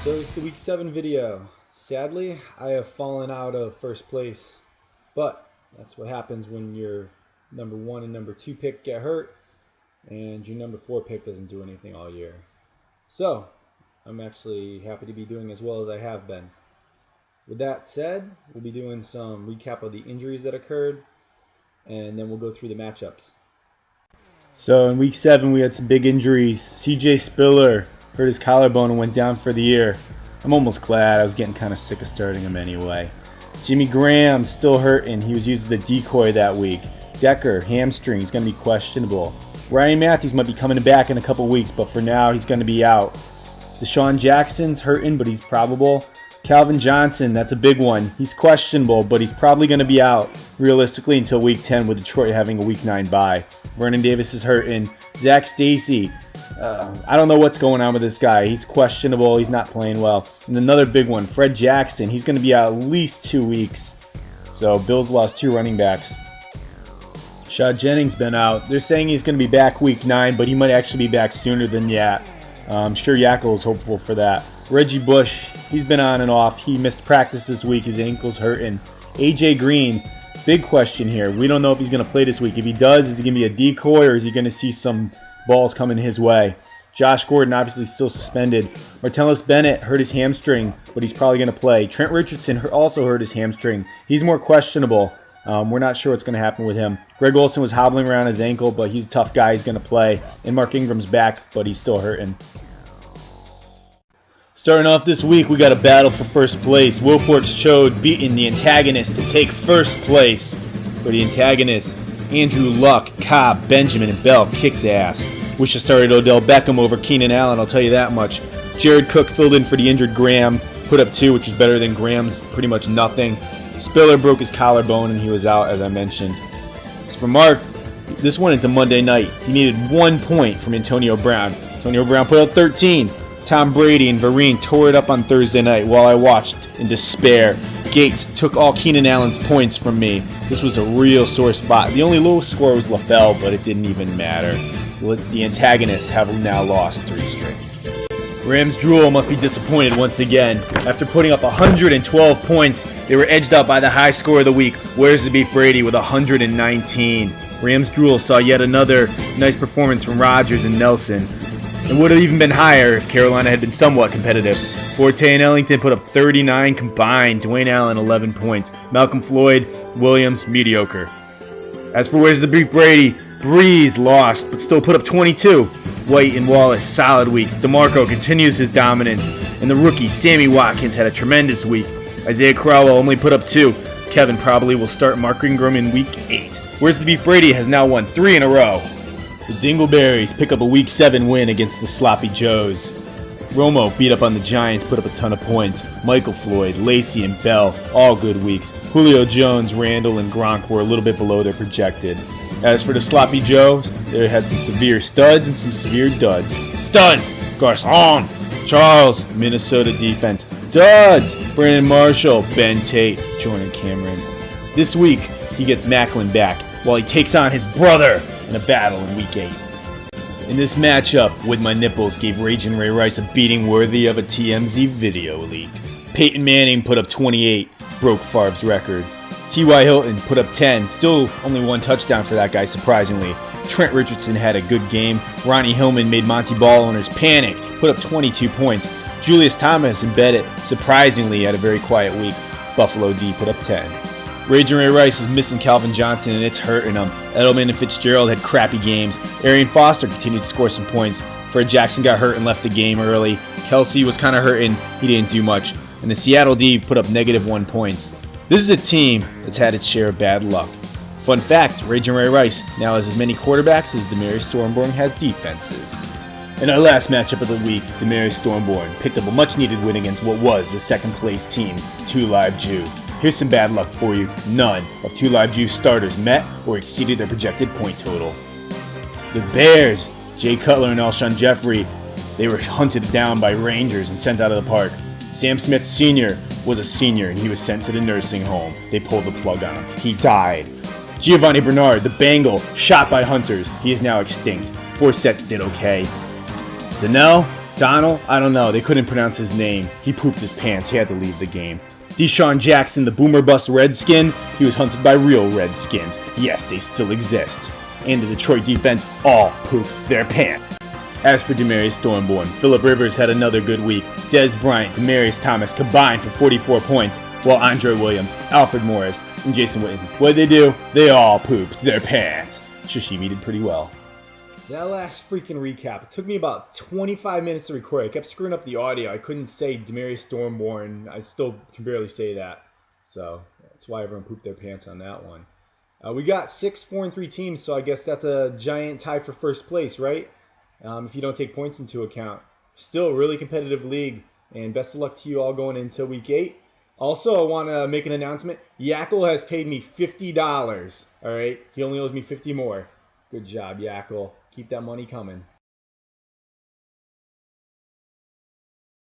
So it's the week 7 video. Sadly, I have fallen out of first place, but that's what happens when your number 1 and number 2 pick get hurt and your number 4 pick doesn't do anything all year. So I'm actually happy to be doing as well as I have been. With that said, we'll be doing some recap of the injuries that occurred, and then we'll go through the matchups. So in week 7, we had some big injuries. CJ Spiller hurt his collarbone and went down for the year. I'm almost glad. I was getting kind of sick of starting him anyway. Jimmy Graham still hurting. He was used as the decoy that week. Decker, hamstring. He's going to be questionable. Ryan Matthews might be coming back in a couple weeks, but for now he's going to be out. Deshaun Jackson's hurting, but he's probable. Calvin Johnson, that's a big one. He's questionable, but he's probably going to be out realistically until week 10 with Detroit having a week 9 bye. Vernon Davis is hurting. Zach Stacy, I don't know what's going on with this guy. He's questionable. He's not playing well. And another big one, Fred Jackson. He's going to be out at least 2 weeks. So Bills lost 2 running backs. Rashad Jennings been out. They're saying he's going to be back week 9, but he might actually be back sooner than that. I'm sure Yackel is hopeful for that. Reggie Bush, he's been on and off. He missed practice this week. His ankle's hurting. AJ Green, big question here. We don't know if he's going to play this week. If he does, is he going to be a decoy or is he going to see some balls coming his way? Josh Gordon obviously still suspended. Martellus Bennett hurt his hamstring, but he's probably going to play. Trent Richardson also hurt his hamstring. He's more questionable. We're not sure what's going to happen with him. Greg Olsen was hobbling around his ankle, but he's a tough guy. He's going to play. And Mark Ingram's back, but he's still hurting. Starting off this week, we got a battle for first place. Wilfork's Chode beating the antagonist to take first place. For the antagonist, Andrew Luck, Cobb, Benjamin, and Bell kicked ass. Wish I started Odell Beckham over Keenan Allen, I'll tell you that much. Jared Cook filled in for the injured Graham, put up 2, which is better than Graham's pretty much nothing. Spiller broke his collarbone and he was out, as I mentioned. As for Mark, this went into Monday night. He needed 1 point from Antonio Brown. Antonio Brown put up 13. Tom Brady and Vereen tore it up on Thursday night while I watched in despair. Gates took all Keenan Allen's points from me. This was a real sore spot. The only low score was LaFell, but it didn't even matter. The antagonists have now lost 3 straight. Rams Drool must be disappointed once again. After putting up 112 points, they were edged out by the high score of the week. Where's the Beef Brady with 119? Rams Drool saw yet another nice performance from Rodgers and Nelson. It would have even been higher if Carolina had been somewhat competitive. Forte and Ellington put up 39 combined. Dwayne Allen, 11 points. Malcolm Floyd, Williams, mediocre. As for Where's the Beef Brady, Breeze lost, but still put up 22. White and Wallace, solid weeks. DeMarco continues his dominance. And the rookie, Sammy Watkins, had a tremendous week. Isaiah Crowell only put up 2. Kevin probably will start Mark Ingram in week 8. Where's the Beef Brady has now won 3 in a row. The Dingleberries pick up a Week 7 win against the Sloppy Joes. Romo beat up on the Giants, put up a ton of points. Michael Floyd, Lacey, and Bell, all good weeks. Julio Jones, Randall, and Gronk were a little bit below their projected. As for the Sloppy Joes, they had some severe studs and some severe duds. Studs! Garcon! Charles, Minnesota defense. Duds! Brandon Marshall, Ben Tate, Jordan Cameron. This week, he gets Macklin back while he takes on his brother in a battle in Week 8. In this matchup, With My Nipples gave Ragin' Ray Rice a beating worthy of a TMZ video leak. Peyton Manning put up 28, broke Favre's record. T.Y. Hilton put up 10, still only 1 touchdown for that guy, surprisingly. Trent Richardson had a good game. Ronnie Hillman made Monty Ball owners panic, put up 22 points. Julius Thomas and Bennett, surprisingly, had a very quiet week. Buffalo D put up 10. Ragin' Ray Rice is missing Calvin Johnson, and it's hurting him. Edelman and Fitzgerald had crappy games. Arian Foster continued to score some points. Fred Jackson got hurt and left the game early. Kelsey was kind of hurting. He didn't do much. And the Seattle D put up -1 points. This is a team that's had its share of bad luck. Fun fact, Ragin' Ray Rice now has as many quarterbacks as Demarius Stormborn has defenses. In our last matchup of the week, Demarius Stormborn picked up a much-needed win against what was the second-place team, 2 Live Jew. Here's some bad luck for you. None of 2 Live Jew starters met or exceeded their projected point total. The Bears, Jay Cutler and Alshon Jeffrey, they were hunted down by Rangers and sent out of the park. Sam Smith Sr. was a senior and he was sent to the nursing home. They pulled the plug on him. He died. Giovanni Bernard, the Bengal, shot by hunters. He is now extinct. Forsett did okay. Donald? I don't know. They couldn't pronounce his name. He pooped his pants. He had to leave the game. Deshaun Jackson, the boomer bust Redskin, he was hunted by real Redskins. Yes, they still exist. And the Detroit defense all pooped their pants. As for Demarius Thornborn, Phillip Rivers had another good week. Dez Bryant, Demaryius Thomas combined for 44 points, while Andre Williams, Alfred Morris, and Jason Witten, what'd they do? They all pooped their pants. Shishimi did pretty well. That last freaking recap, it took me about 25 minutes to record. I kept screwing up the audio. I couldn't say Demarius Thornborn. I still can barely say that. So that's why everyone pooped their pants on that one. We got 6 4-3 teams, so I guess that's a giant tie for first place, right? If you don't take points into account. Still a really competitive league, and best of luck to you all going into week 8. Also, I want to make an announcement. Yackle has paid me $50. All right, he only owes me $50 more. Good job, Yackle. Keep that money coming.